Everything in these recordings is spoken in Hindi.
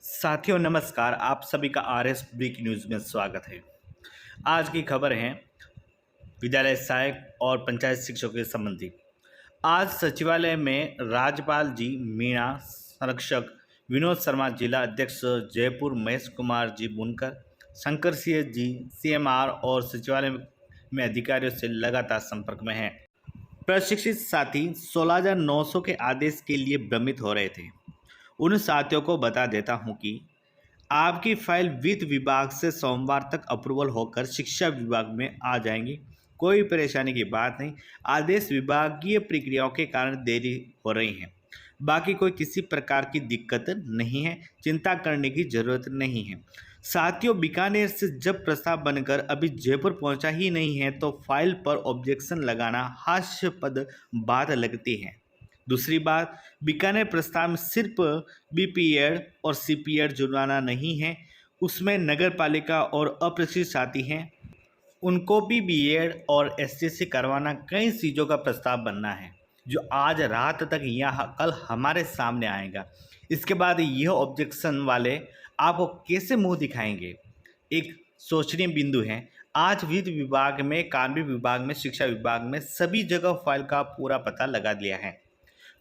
साथियों नमस्कार। आप सभी का आरएस ब्रेक न्यूज़ में स्वागत है। आज की खबर है विद्यालय सहायक और पंचायत शिक्षकों के संबंधी। आज सचिवालय में राज्यपाल जी मीणा, संरक्षक विनोद शर्मा, जिला अध्यक्ष जयपुर महेश कुमार जी बुनकर, शंकर सिंह जी सीएमआर और सचिवालय में अधिकारियों से लगातार संपर्क में हैं। प्रशिक्षित साथी 16,900 के आदेश के लिए भ्रमित हो रहे थे। उन साथियों को बता देता हूं कि आपकी फाइल वित्त विभाग से सोमवार तक अप्रूवल होकर शिक्षा विभाग में आ जाएंगी। कोई परेशानी की बात नहीं। आदेश विभागीय प्रक्रियाओं के कारण देरी हो रही है। बाकी कोई किसी प्रकार की दिक्कत नहीं है, चिंता करने की जरूरत नहीं है। साथियों, बीकानेर से जब प्रस्ताव बनकर अभी जयपुर पहुंचा ही नहीं है तो फाइल पर ऑब्जेक्शन लगाना हास्यास्पद बात लगती है। दूसरी बात, बीकानेर प्रस्ताव में सिर्फ बीपीएड और सीपीएड जुर्माना नहीं है, उसमें नगर पालिका और अप्रशिक्षित साथी हैं, उनको भी बीएड और एसटीसी करवाना, कई चीज़ों का प्रस्ताव बनना है जो आज रात तक या कल हमारे सामने आएगा। इसके बाद यह ऑब्जेक्शन वाले आपको कैसे मुंह दिखाएंगे? एक सोचनीय बिंदु है। आज वित्त विभाग में, कार्मिक विभाग में, शिक्षा विभाग में सभी जगह फाइल का पूरा पता लगा लिया है।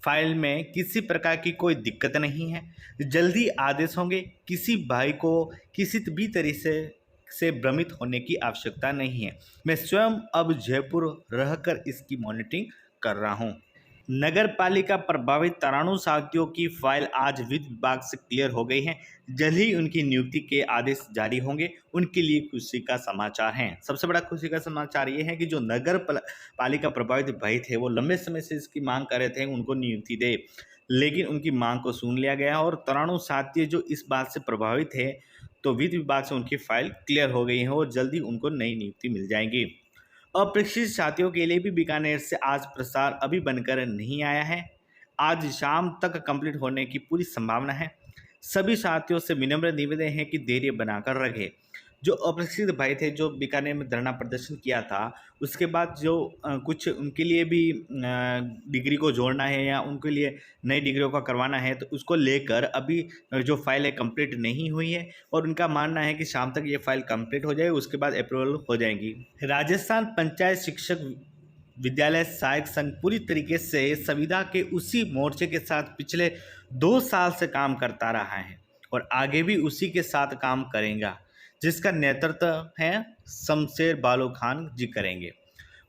फाइल में किसी प्रकार की कोई दिक्कत नहीं है। जल्दी आदेश होंगे। किसी भाई को किसी भी तरीके से भ्रमित होने की आवश्यकता नहीं है। मैं स्वयं अब जयपुर रहकर इसकी मॉनिटरिंग कर रहा हूं। नगर पालिका प्रभावित 93 साथियों की फाइल आज वित्त विभाग से क्लियर हो गई है। जल्द ही उनकी नियुक्ति के आदेश जारी होंगे। उनके लिए खुशी का समाचार है। सबसे बड़ा खुशी का समाचार ये है कि जो नगर पालिका प्रभावित भाई थे वो लंबे समय से इसकी मांग कर रहे थे उनको नियुक्ति दे, लेकिन उनकी मांग को सुन लिया गया और 93 साथी जो इस बात से प्रभावित है तो वित्त विभाग से उनकी फाइल क्लियर हो गई है और जल्दी उनको नई नियुक्ति मिल जाएगी। अप्रशिक्षित साथियों के लिए भी बीकानेर से आज प्रस्ताव अभी बनकर नहीं आया है। आज शाम तक कंप्लीट होने की पूरी संभावना है। सभी साथियों से विनम्र निवेदन है कि धैर्य बनाकर रखें। जो अप्रशिक्षित भाई थे जो बीकानेर में धरना प्रदर्शन किया था, उसके बाद जो कुछ उनके लिए भी डिग्री को जोड़ना है या उनके लिए नई डिग्रियों का करवाना है, तो उसको लेकर अभी जो फाइल है कंप्लीट नहीं हुई है और उनका मानना है कि शाम तक ये फाइल कंप्लीट हो जाए, उसके बाद अप्रूवल हो जाएगी। राजस्थान पंचायत शिक्षक विद्यालय सहायक संघ पूरी तरीके से संविदा के उसी मोर्चे के साथ पिछले 2 साल से काम करता रहा है और आगे भी उसी के साथ काम करेगा, जिसका नेतृत्व है शमशेर बालू खान जी करेंगे।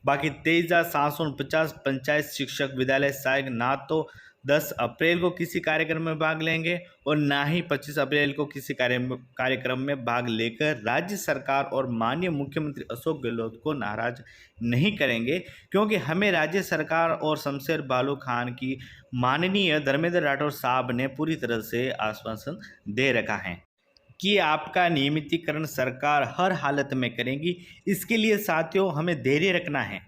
बाकी 23,749 पंचायत शिक्षक विद्यालय सहायक ना तो 10 अप्रैल को किसी कार्यक्रम में भाग लेंगे और ना ही 25 अप्रैल को किसी कार्यक्रम में भाग लेकर राज्य सरकार और माननीय मुख्यमंत्री अशोक गहलोत को नाराज नहीं करेंगे, क्योंकि हमें राज्य सरकार और शमशेर बालू खान की माननीय धर्मेंद्र राठौर साहब ने पूरी तरह से आश्वासन दे रखा है कि आपका नियमितीकरण सरकार हर हालत में करेगी। इसके लिए साथियों हमें धैर्य रखना है,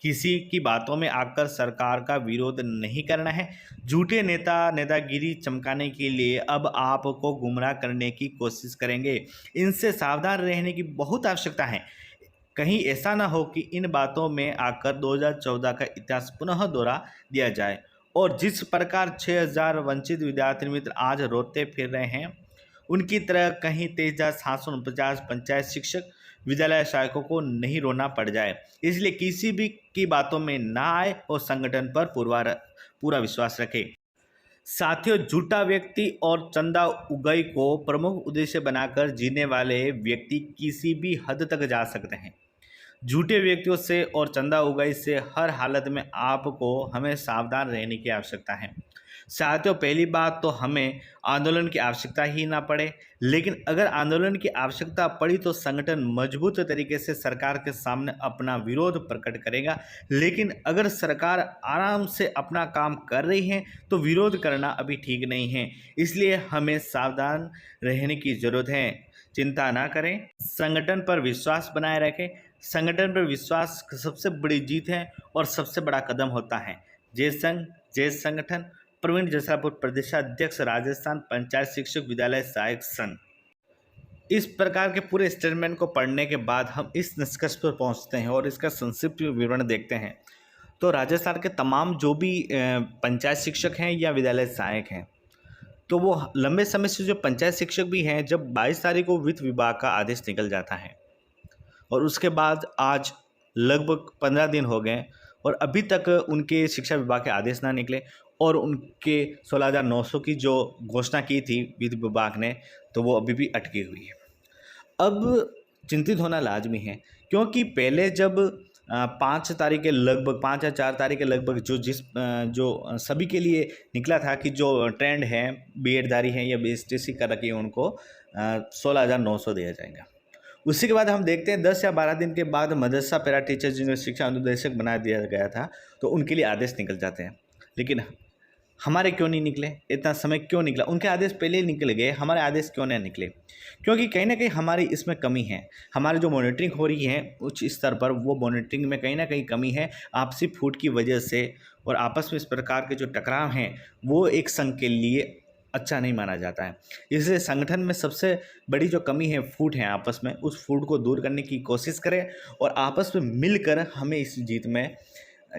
किसी की बातों में आकर सरकार का विरोध नहीं करना है। झूठे नेतागिरी चमकाने के लिए अब आपको गुमराह करने की कोशिश करेंगे। इनसे सावधान रहने की बहुत आवश्यकता है। कहीं ऐसा ना हो कि इन बातों में आकर 2014 का इतिहास पुनः दोहरा दिया जाए और जिस प्रकार 6,000 वंचित विद्यार्थी मित्र आज रोते फिर रहे हैं, उनकी तरह कहीं 23,749 पंचायत शिक्षक विद्यालय सहायकों को नहीं रोना पड़ जाए। इसलिए किसी भी की बातों में ना आए और संगठन पर पूरा विश्वास रखें। साथियों, झूठा व्यक्ति और चंदा उगाई को प्रमुख उद्देश्य बनाकर जीने वाले व्यक्ति किसी भी हद तक जा सकते हैं। झूठे व्यक्तियों से और चंदा उगाई से हर हालत में आपको हमें सावधान रहने की आवश्यकता है। साथियों, पहली बात तो हमें आंदोलन की आवश्यकता ही ना पड़े, लेकिन अगर आंदोलन की आवश्यकता पड़ी तो संगठन मजबूत तरीके से सरकार के सामने अपना विरोध प्रकट करेगा। लेकिन अगर सरकार आराम से अपना काम कर रही है तो विरोध करना अभी ठीक नहीं है। इसलिए हमें सावधान रहने की ज़रूरत है। चिंता ना करें, संगठन पर विश्वास बनाए रखें। संगठन पर विश्वास सबसे बड़ी जीत है और सबसे बड़ा कदम होता है। जय संघ, जय संगठन। प्रवीण जसरापुर, प्रदेशाध्यक्ष, राजस्थान पंचायत शिक्षक विद्यालय सहायक संघ। इस प्रकार के पूरे स्टेटमेंट को पढ़ने के बाद हम इस निष्कर्ष पर पहुंचते हैं और इसका संक्षिप्त विवरण देखते हैं। तो राजस्थान के तमाम जो भी पंचायत शिक्षक हैं या विद्यालय सहायक हैं, तो वो लंबे समय से जो पंचायत शिक्षक भी हैं, जब 22 तारीख को वित्त विभाग का आदेश निकल जाता है और उसके बाद आज लगभग 15 दिन हो गए और अभी तक उनके शिक्षा विभाग के आदेश ना निकले और उनके 16,900 की जो घोषणा की थी वित्त विभाग ने, तो वो अभी भी अटकी हुई है। अब चिंतित होना लाजमी है, क्योंकि पहले जब 5 तारीख के लगभग 5 या 4 तारीख के लगभग जो सभी के लिए निकला था कि जो ट्रेंड है, बीएडधारी हैं या बीएसटीसी कर रखी है, उनको 16,900 दिया जाएगा। उसी के बाद हम देखते हैं 10 या 12 दिन के बाद मदरसा पैरा टीचर जिन्हें शिक्षा अनुदेशक बना दिया गया था, तो उनके लिए आदेश निकल जाते हैं। लेकिन हमारे क्यों नहीं निकले? इतना समय क्यों निकला? उनके आदेश पहले ही निकल गए, हमारे आदेश क्यों नहीं निकले? क्योंकि कहीं ना कहीं हमारी इसमें कमी है। हमारी जो मॉनिटरिंग हो रही है उच्च स्तर पर, वो मॉनिटरिंग में कहीं ना कहीं कमी है। आपसी फूट की वजह से और आपस में इस प्रकार के जो टकराव हैं, वो एक संघ के लिए अच्छा नहीं माना जाता है। इसलिए संगठन में सबसे बड़ी जो कमी है, फूट है आपस में, उस फूट को दूर करने की कोशिश करें और आपस में मिलकर हमें इस जीत में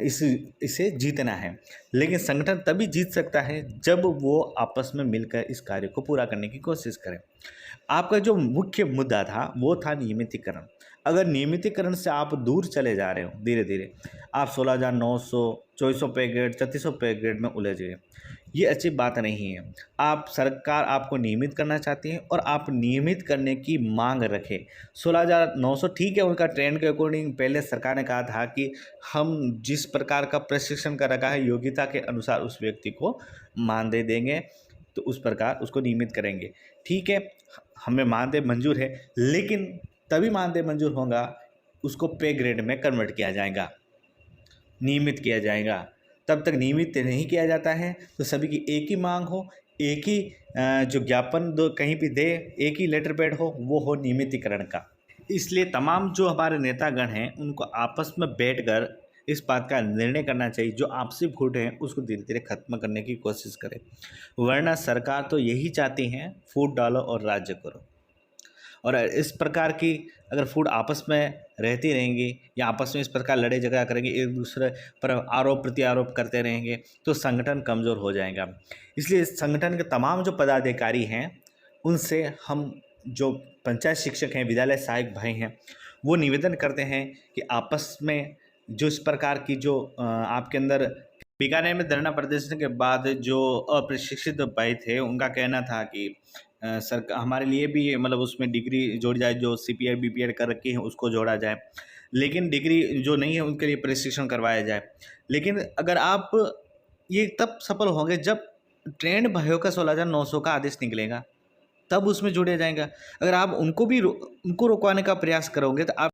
इसे जीतना है। लेकिन संगठन तभी जीत सकता है जब वो आपस में मिलकर इस कार्य को पूरा करने की कोशिश करें। आपका जो मुख्य मुद्दा था वो था नियमितीकरण। अगर नियमितीकरण से आप दूर चले जा रहे हो, धीरे धीरे आप 16,900, 2400 पे ग्रेड, 3600 पे ग्रेड में उलझ गए, ये अच्छी बात नहीं है। आप सरकार आपको नियमित करना चाहती है और आप नियमित करने की मांग रखें। 16,900 ठीक है, उनका ट्रेंड के अकॉर्डिंग पहले सरकार ने कहा था कि हम जिस प्रकार का प्रशिक्षण कर रखा है, योग्यता के अनुसार उस व्यक्ति को मानदेय देंगे, तो उस प्रकार उसको नियमित करेंगे। ठीक है, हमें मानदेय मंजूर है, लेकिन तभी मानदेय मंजूर होगा उसको पे ग्रेड में कन्वर्ट किया जाएगा, नियमित किया जाएगा। तब तक नियमित नहीं किया जाता है तो सभी की एक ही मांग हो, एक ही जो ज्ञापन दो कहीं भी दे, एक ही लेटर पैड हो, वो हो नियमितीकरण का। इसलिए तमाम जो हमारे नेतागण हैं, उनको आपस में बैठकर इस बात का निर्णय करना चाहिए, जो आपसी फूट हैं उसको धीरे धीरे खत्म करने की कोशिश करें। वरना सरकार तो यही चाहती हैं, फूट डालो और राज्य करो। और इस प्रकार की अगर फूट आपस में रहती रहेंगी या आपस में इस प्रकार लड़ाई झगड़ा करेंगे, एक दूसरे पर आरोप प्रत्यारोप करते रहेंगे, तो संगठन कमज़ोर हो जाएगा। इसलिए संगठन के तमाम जो पदाधिकारी हैं, उनसे हम जो पंचायत शिक्षक हैं, विद्यालय सहायक भाई हैं, वो निवेदन करते हैं कि आपस में जो इस प्रकार की जो आपके अंदर बीकानेर में धरना प्रदर्शन के बाद जो अप्रशिक्षित भाई थे, उनका कहना था कि सरकार हमारे लिए भी मतलब उसमें डिग्री जोड़ी जाए, जो सीपीएड बीपीएड कर रखी है उसको जोड़ा जाए, लेकिन डिग्री जो नहीं है उनके लिए प्रशिक्षण करवाया जाए। लेकिन अगर आप ये तब सफल होंगे जब ट्रेंड भाइयों का 16,900 का आदेश निकलेगा, तब उसमें जोड़े जाएगा। अगर आप उनको भी उनको रुकवाने का प्रयास करोगे तो आप